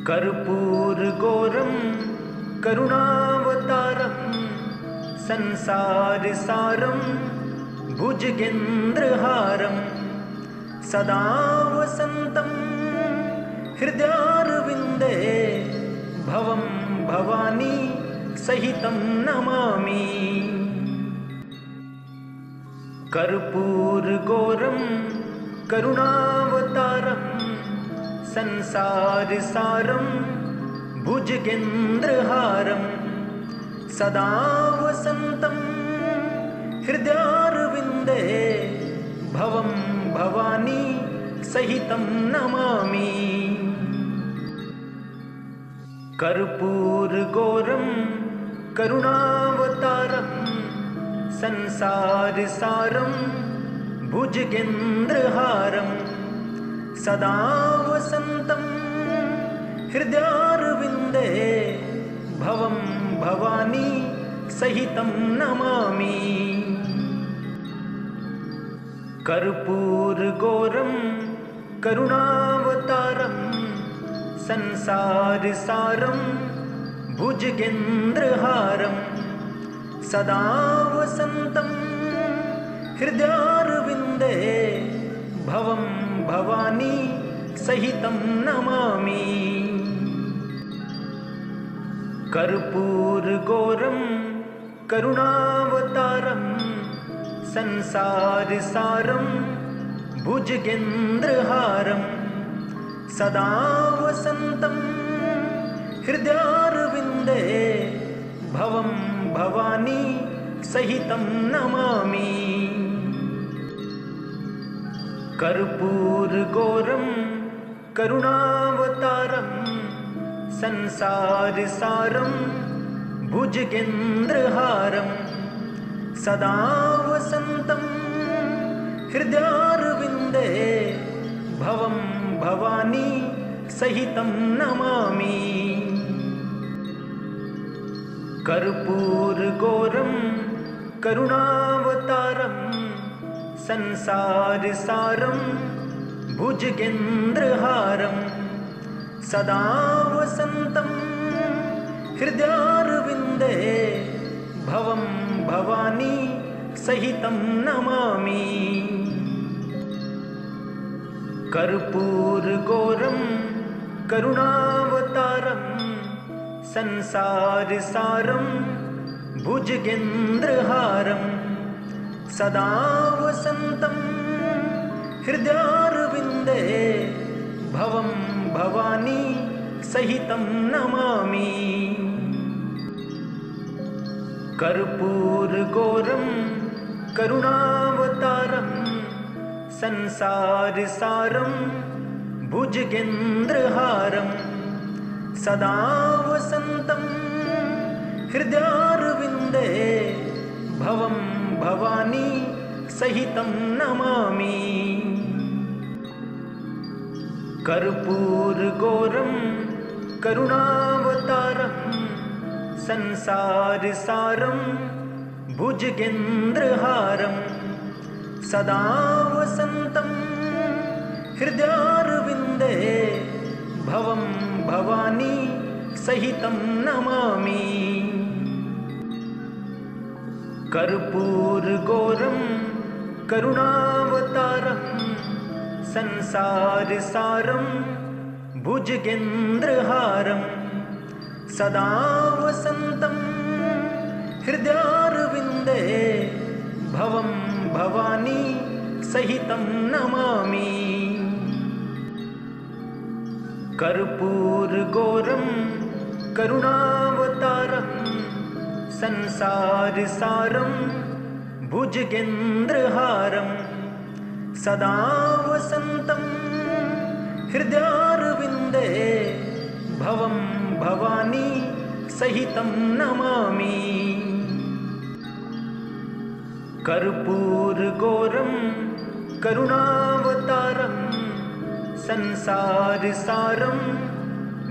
कर्पूरगौरं करुणावतारं संसारसारं भुजगेन्द्रहारं सदा वसन्तं हृदयारविन्दे भवं भवानी सहितं नमामि। कर्पूरगौरं करुणावतारं संसारसारं भुजगेन्द्रहारं सदा वसन्तं हृदयारविन्दे भवं भवानी सहितं नमामि। कर्पूरगौरं करुणावतारं संसारसारं भुजगेन्द्रहारं सदा वसन्तं हृदयारविन्दे भवं भवानी सहितं नमामि। कर्पूरगौरं करुणावतारं संसारसारं भुजगेन्द्रहारं सदा वसन्तं हृदयारविन्दे भवं भवानी सहितं नमामि। कर्पूरगौरं करुणावतारं संसारसारं भुजगेन्द्रहारं सदा वसन्तं हृदयारविन्दे भवं भवानी सहितं नमामि। कर्पूरगौरं करुणावतारं संसारसारं भुजगेन्द्रहारं सदा वसन्तं हृदयारविन्दे भवं भवानी सहितं नमामि। कर्पूरगौरं करुणावतारं संसारसारं भुजगेन्द्रहारं सदा वसन्तं हृदयारविन्दे भवं भवानी सहितं नमामि। कर्पूरगौरं करुणावतारं संसारसारं भुजगेन्द्रहारं सदा वसन्तं हृदयारविन्दे भवं भवानी सहितं नमामि। कर्पूरगौरं करुणावतारं संसारसारं भुजगेन्द्रहारं सदा वसन्तं हृदयारविन्दे भवं भवानी सहितं नमामि। कर्पूरगौरं करुणावतारं संसारसारं भुजगेन्द्रहारं सदा वसन्तं हृदयारविन्दे भवं भवानी सहितं नमामि। कर्पूरगौरं करुणावतारं संसारसारं भुजगेन्द्रहारं सदा वसन्तं हृदयारविन्दे भवं भवानी सहितं नमामि। कर्पूरगौरं करुणावतारं संसारसारं भुजगेन्द्रहारं सदा वसन्तं हृदयारविन्दे भवं भवानी सहितं नमामि। कर्पूरगौरं करुणावतारं संसारसारं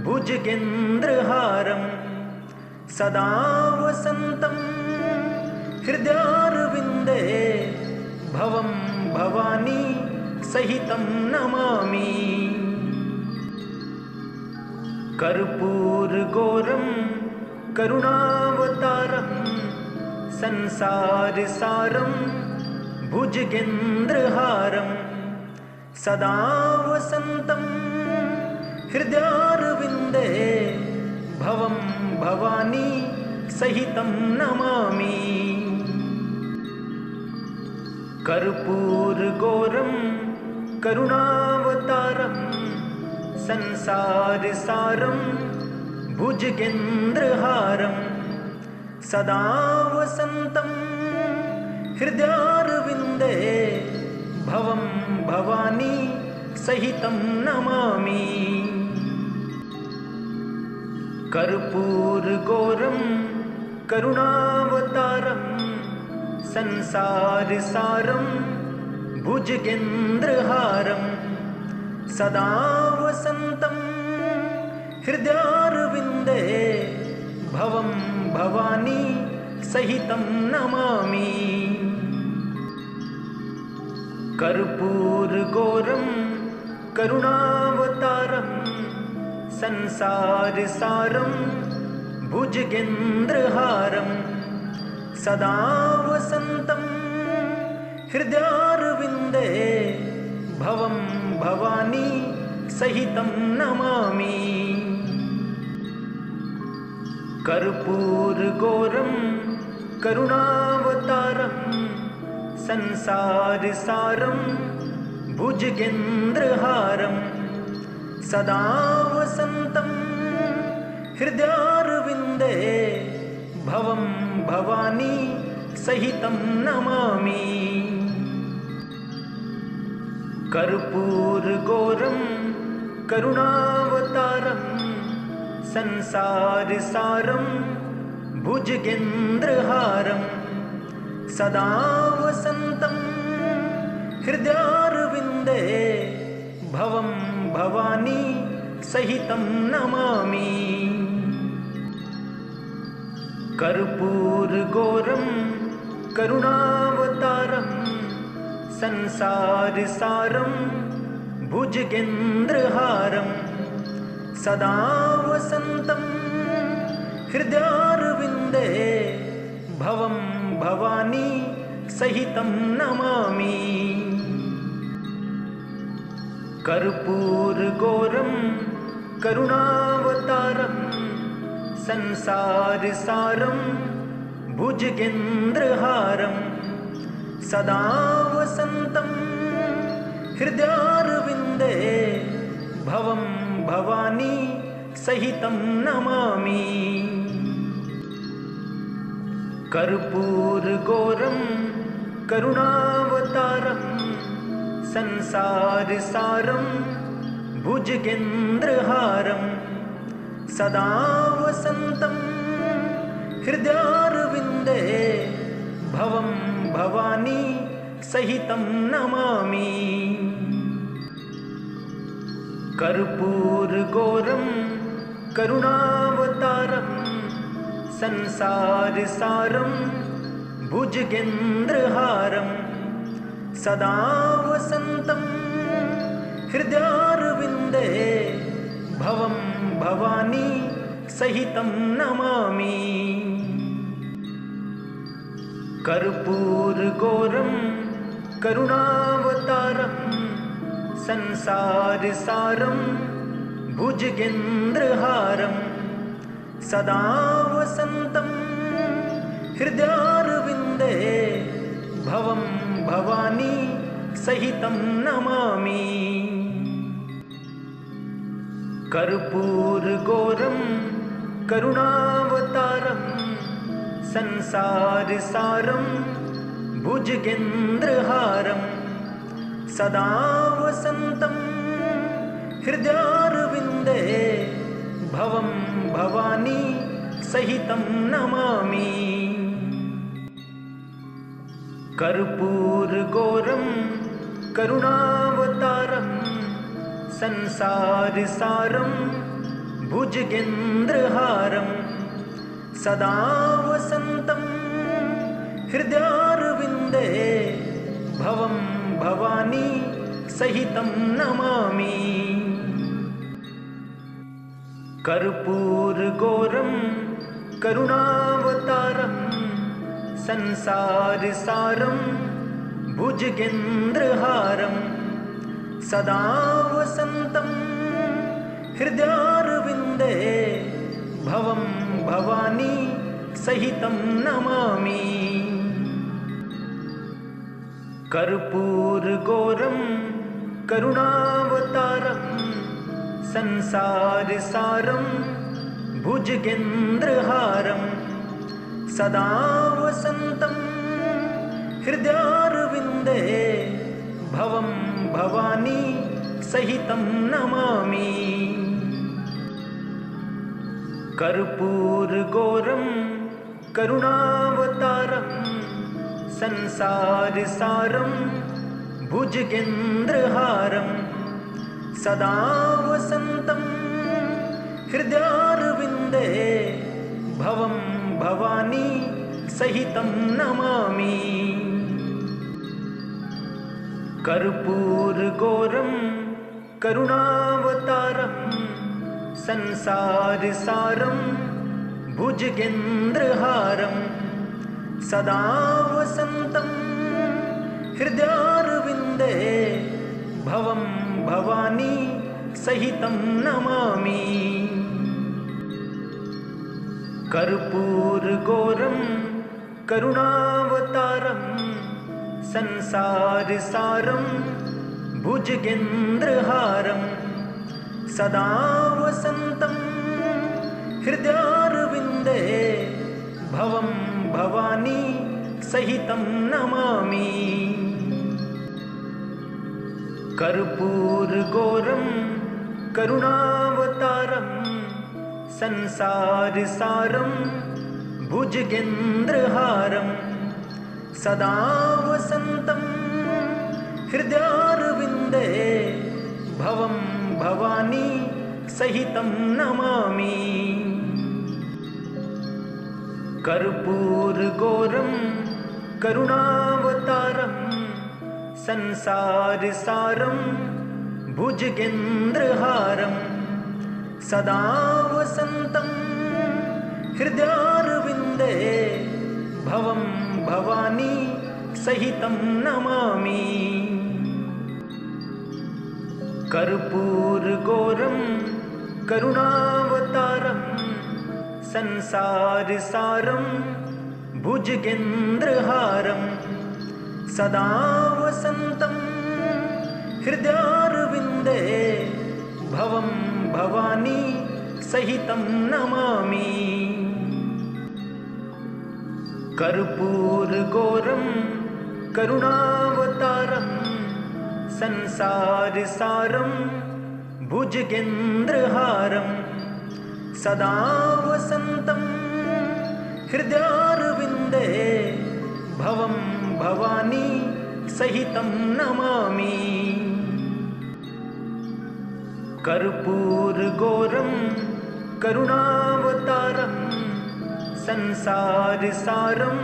भुजगेन्द्रहारं सदा वसन्तं हृदयारविन्दे भवं भवानी सहितं नमामि। कर्पूरगौरं करुणावतारं संसारसारं भुजगेन्द्रहारं सदा वसन्तं हृदयारविन्दे भवं भवानी सहितं नमामि। कर्पूरगौरं करुणावतारं संसारसारं भुजगेन्द्रहारं सदा वसन्तं हृदयारविन्दे भवं भवानी सहितं नमामि। कर्पूरगौरं करुणावतारं संसारसारं भुजगेन्द्रहारं सदा वसन्तं हृदयारविन्दे भवं भवानी सहितं नमामि। कर्पूरगौरं करुणावतारं संसारसारं भुजगेन्द्रहारं सदा वसन्तं हृदयारविन्दे भवं भवानी सहितं नमामि। कर्पूरगौरं करुणावतारं संसारसारं भुजगेन्द्रहारं सदा वसन्तं हृदयारविन्दे भवं भवानी सहितं नमामि। कर्पूरगौरं करुणावतारं संसारसारं भुजगेन्द्रहारं सदा वसन्तं हृदयारविन्दे भवं भवानी सहितं नमामि। कर्पूरगौरं करुणावतारं संसारसारं भुजगेन्द्रहारं सदा वसन्तं हृदयारविन्दे भवं भवानी सहितं नमामि। कर्पूरगौरं करुणावतारं संसारसारं भुजगेन्द्रहारं सदा वसन्तं हृदयारविन्दे भवं भवानी सहितं नमामि। कर्पूरगौरं करुणावतारं संसारसारं भुजगेन्द्रहारं सदा वसन्तं हृदयारविन्दे भवं भवानी सहितं नमामि। कर्पूरगौरं करुणावतारं संसारसारं भुजगेन्द्रहारं सदा वसन्तं हृदयारविन्दे भवं भवानी सहितं नमामि। कर्पूरगौरं करुणावतारं संसारसारं भुजगेन्द्रहारं सदा वसन्तं हृदयारविन्दे भवं भवानी सहितं नमामि। कर्पूरगौरं करुणावतारं संसारसारं भुजगेन्द्रहारं सदा वसन्तं हृदयारविन्दे भवं भवानी सहितं नमामि। कर्पूरगौरं करुणावतारं संसारसारं भुजगेन्द्रहारं सदा वसन्तं हृदयारविन्दे भवं भवानी सहितं नमामि। कर्पूरगौरं करुणावतारं संसारसारं भुजगेन्द्रहारं सदा वसन्तं हृदयारविन्दे भवं भवानी सहितं नमामि। कर्पूरगौरं करुणावतारं संसारसारं भुजगेन्द्रहारं सदा वसन्तं हृदयारविन्दे भवं भवानी सहितं नमामि। कर्पूरगौरं करुणावतारं संसारसारं भुजगेन्द्रहारं सदा वसन्तं हृदयारविन्दे भवं भवानी सहितं नमामि। कर्पूरगौरं करुणावतारं संसारसारं भुजगेन्द्रहारं सदा वसन्तं हृदयारविन्दे भवं भवानी सहितं नमामि। कर्पूरगौरं करुणावतारं संसारसारं भुजगेन्द्रहारं सदा वसन्तं हृदयारविन्दे भवं भवानी सहितं नमामि। कर्पूरगौरं करुणावतारं संसारसारं भुजगेन्द्रहारं सदा वसन्तं हृदयारविन्दे भवं भवानी सहितं नमामि। कर्पूरगौरं करुणावतारं संसारसारं भुजगेन्द्रहारं सदा वसन्तं हृदयारविन्दे भवं भवानी सहितं नमामि। कर्पूरगौरं करुणावतारं संसारसारं भुजगेन्द्रहारं सदा वसन्तं हृदयारविन्दे भवं भवानी सहितं नमामि। कर्पूरगौरं करुणावतारं संसारसारं भुजगेन्द्रहारं सदा वसन्तं हृदयारविन्दे भवं भवानी सहितं नमामि। कर्पूरगौरं करुणावतारं संसारसारं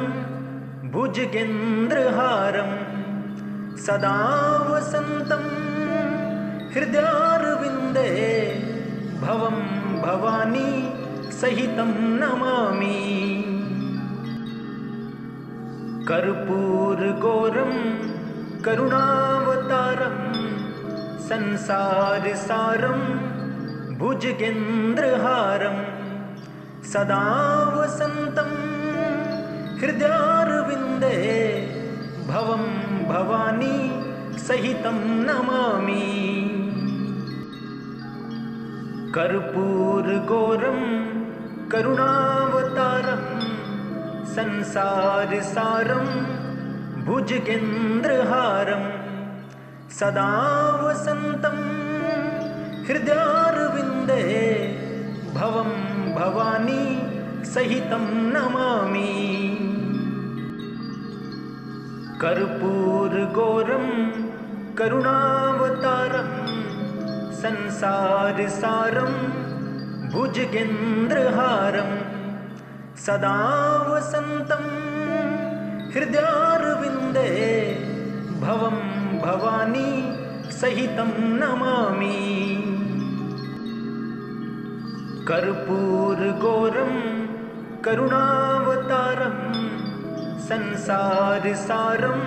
भुजगेन्द्रहारं सदा वसन्तं हृदयारविन्दे भवं भवानी सहितं नमामि। कर्पूरगौरं करुणावतारं संसारसारं भुजगेन्द्रहारं सदा वसन्तं हृदयारविन्दे भवं भवानी सहितं नमामि। कर्पूरगौरं करुणावतारं संसारसारं भुजगेन्द्रहारं सदा वसन्तं हृदयारविन्दे भवं भवानी सहितं नमामि। कर्पूरगौरं करुणावतारं संसारसारं भुजगेन्द्रहारं सदा वसन्तं हृदयारविन्दे भवं भवानी सहितं नमामि। कर्पूरगौरं करुणावतारं संसारसारं